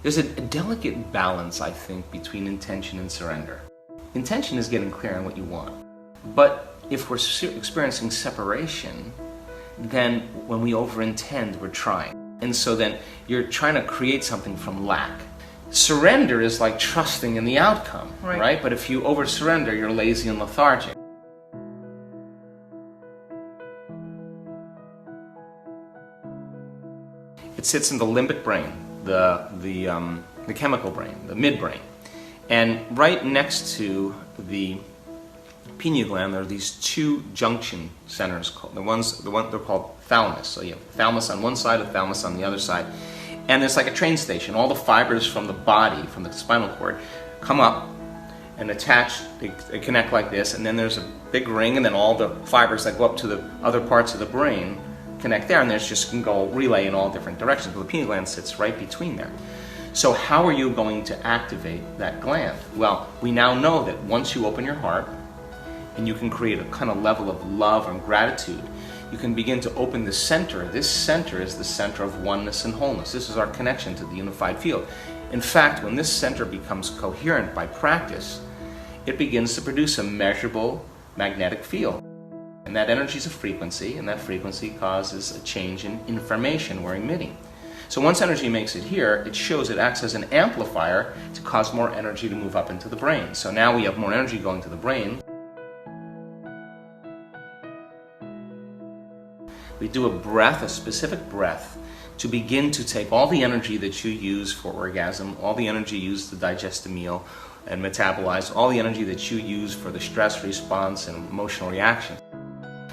There's a delicate balance, I think, between intention and surrender. Intention is getting clear on what you want. But if we're experiencing separation, then when we overintend, we're trying. And so then you're trying to create something from lack. Surrender is like trusting in the outcome, right? But if you over-surrender, you're lazy and lethargic. It sits in the limbic brain, the chemical brain, the midbrain. And right next to the pineal gland, there are these two junction centers. They're called thalamus. So you have thalamus on one side, a thalamus on the other side. And it's like a train station. All the fibers from the body, from the spinal cord, come up and attach, they connect like this, and then there's a big ring, and then all the fibers that go up to the other parts of the brain connect there, and there's just can go relay in all different directions. But the pineal gland sits right between there. So how are you going to activate that gland? Well, we now know that once you open your heart and you can create a kind of level of love and gratitude, you can begin to open the center. This center is the center of oneness and wholeness. This is our connection to the unified field. In fact, when this center becomes coherent by practice, it begins to produce a measurable magnetic field. And that energy is a frequency, and that frequency causes a change in information we're emitting. So once energy makes it here, it shows it acts as an amplifier to cause more energy to move up into the brain. So now we have more energy going to the brain. We do a breath, a specific breath, to begin to take all the energy that you use for orgasm, all the energy used to digest a meal and metabolize, all the energy that you use for the stress response and emotional reaction.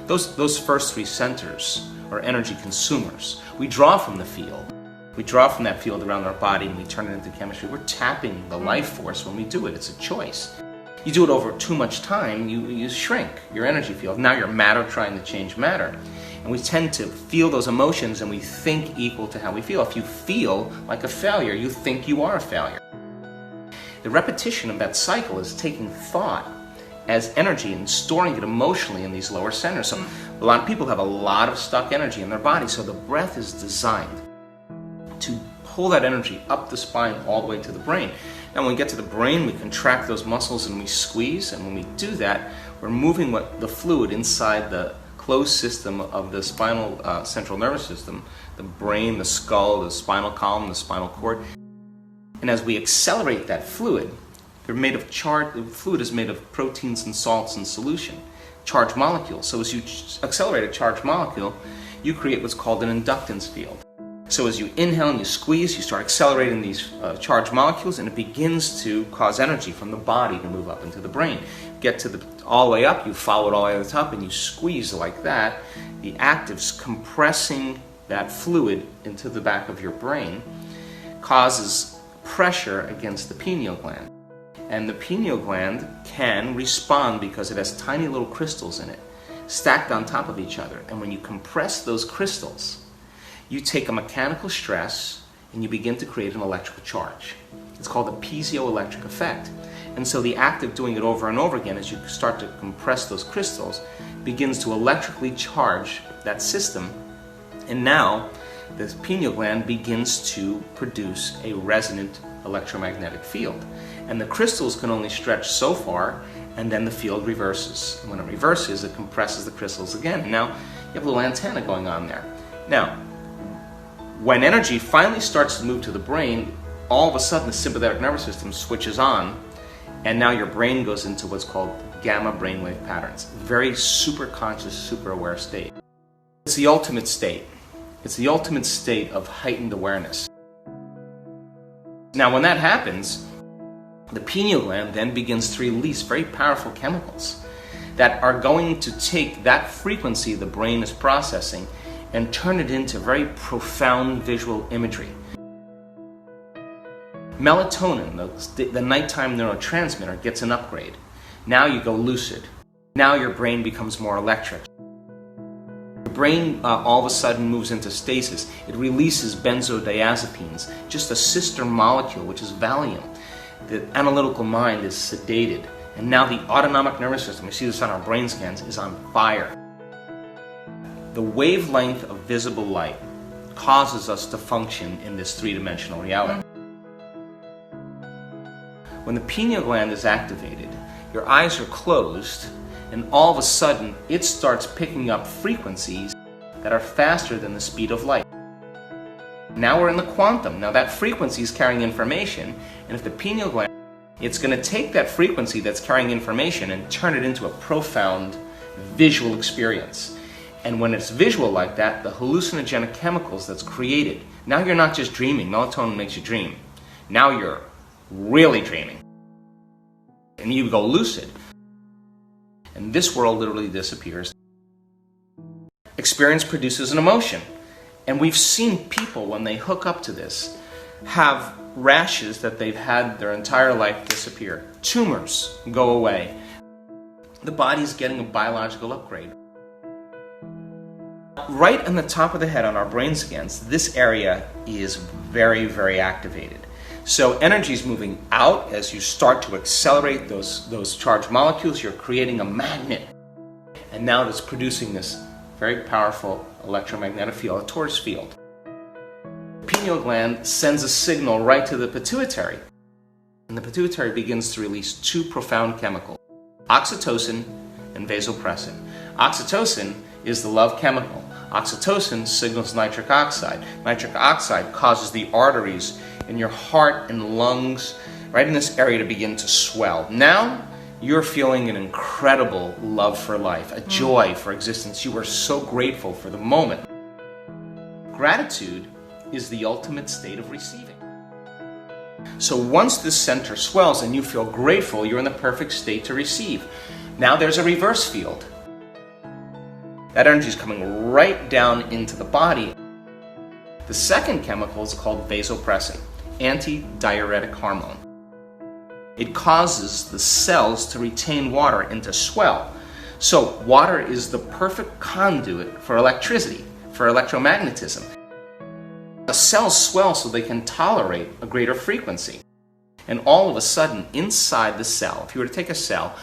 Those first three centers are energy consumers. We draw from the field. We draw from that field around our body and we turn it into chemistry. We're tapping the life force when we do it. It's a choice. You do it over too much time, you shrink your energy field. Now you're matter trying to change matter. And we tend to feel those emotions and we think equal to how we feel. If you feel like a failure, you think you are a failure. The repetition of that cycle is taking thought as energy and storing it emotionally in these lower centers. So a lot of people have a lot of stuck energy in their body. So the breath is designed to pull that energy up the spine all the way to the brain. Now when we get to the brain, we contract those muscles and we squeeze. And when we do that, we're moving the fluid inside the closed system of the spinal central nervous system, the brain, the skull, the spinal column, the spinal cord. And as we accelerate that fluid, the fluid is made of proteins and salts in solution, charged molecules. So as you accelerate a charged molecule, you create what's called an inductance field. So as you inhale and you squeeze, you start accelerating these charged molecules, and it begins to cause energy from the body to move up into the brain. Get to all the way up, you follow it all the way to the top, and you squeeze like that. The actives compressing that fluid into the back of your brain causes pressure against the pineal gland. And the pineal gland can respond because it has tiny little crystals in it, stacked on top of each other. And when you compress those crystals, you take a mechanical stress and you begin to create an electrical charge. It's called the piezoelectric effect. And so the act of doing it over and over again, as you start to compress those crystals, begins to electrically charge that system. And now the pineal gland begins to produce a resonant electromagnetic field. And the crystals can only stretch so far, and then the field reverses. And when it reverses, it compresses the crystals again. And now you have a little antenna going on there. Now, when energy finally starts to move to the brain, all of a sudden the sympathetic nervous system switches on, and now your brain goes into what's called gamma brainwave patterns. Very super conscious, super aware state. It's the ultimate state. It's the ultimate state of heightened awareness. Now when that happens, the pineal gland then begins to release very powerful chemicals that are going to take that frequency the brain is processing and turn it into very profound visual imagery. Melatonin, the nighttime neurotransmitter, gets an upgrade. Now you go lucid. Now your brain becomes more electric. The brain all of a sudden moves into stasis. It releases benzodiazepines, just a sister molecule, which is Valium. The analytical mind is sedated. And now the autonomic nervous system, we see this on our brain scans, is on fire. The wavelength of visible light causes us to function in this three-dimensional reality. When the pineal gland is activated, your eyes are closed, and all of a sudden it starts picking up frequencies that are faster than the speed of light. Now we're in the quantum. Now that frequency is carrying information, and if the pineal gland, it's going to take that frequency that's carrying information and turn it into a profound visual experience. And when it's visual like that, the hallucinogenic chemicals that's created, now you're not just dreaming. Melatonin makes you dream. Now you're really dreaming. And you go lucid. And this world literally disappears. Experience produces an emotion. And we've seen people, when they hook up to this, have rashes that they've had their entire life disappear. Tumors go away. The body's getting a biological upgrade. Right on the top of the head, on our brain scans, this area is very, very activated. So energy is moving out as you start to accelerate those charged molecules. You're creating a magnet. And now it's producing this very powerful electromagnetic field, a torus field. The pineal gland sends a signal right to the pituitary. And the pituitary begins to release two profound chemicals, oxytocin and vasopressin. Oxytocin is the love chemical. Oxytocin signals nitric oxide. Nitric oxide causes the arteries in your heart and lungs, right in this area, to begin to swell. Now, you're feeling an incredible love for life, a joy for existence. You are so grateful for the moment. Gratitude is the ultimate state of receiving. So once this center swells and you feel grateful, you're in the perfect state to receive. Now there's a reverse field. That energy is coming right down into the body. The second chemical is called vasopressin, anti-diuretic hormone. It causes the cells to retain water and to swell. So water is the perfect conduit for electricity, for electromagnetism. The cells swell so they can tolerate a greater frequency. And all of a sudden, inside the cell, if you were to take a cell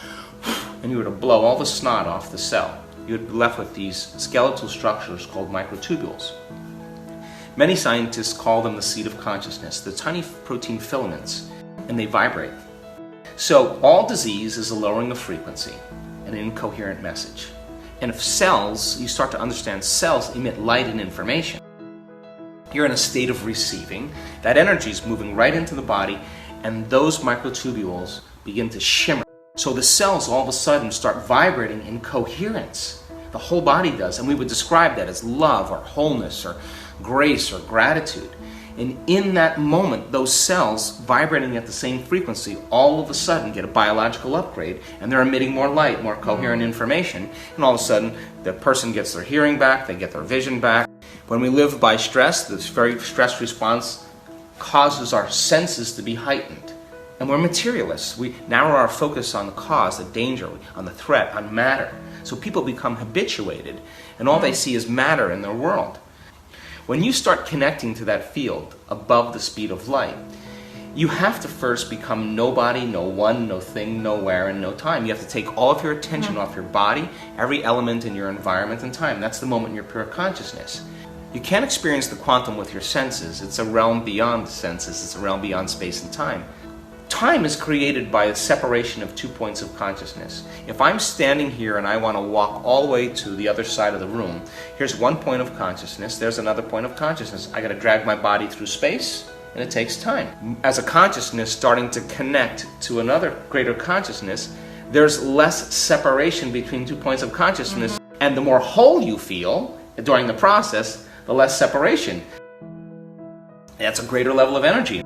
and you were to blow all the snot off the cell, you would be left with these skeletal structures called microtubules. Many scientists call them the seat of consciousness, the tiny protein filaments, and they vibrate. So all disease is a lowering of frequency, an incoherent message. And if cells, you start to understand cells emit light and information. You're in a state of receiving. That energy is moving right into the body, and those microtubules begin to shimmer. So the cells all of a sudden start vibrating in coherence. The whole body does, and we would describe that as love or wholeness or grace or gratitude. And in that moment, those cells vibrating at the same frequency all of a sudden get a biological upgrade, and they're emitting more light, more coherent information, and all of a sudden the person gets their hearing back, they get their vision back. When we live by stress, this very stress response causes our senses to be heightened. And we're materialists. We narrow our focus on the cause, the danger, on the threat, on matter. So people become habituated, and all they see is matter in their world. When you start connecting to that field above the speed of light, you have to first become nobody, no one, no thing, nowhere, and no time. You have to take all of your attention off your body, every element in your environment and time. That's the moment in your pure consciousness. You can't experience the quantum with your senses. It's a realm beyond the senses. It's a realm beyond space and time. Time is created by a separation of 2 points of consciousness. If I'm standing here and I want to walk all the way to the other side of the room, here's one point of consciousness, there's another point of consciousness. I got to drag my body through space, and it takes time. As a consciousness starting to connect to another greater consciousness, there's less separation between 2 points of consciousness, and the more whole you feel during the process, the less separation. That's a greater level of energy.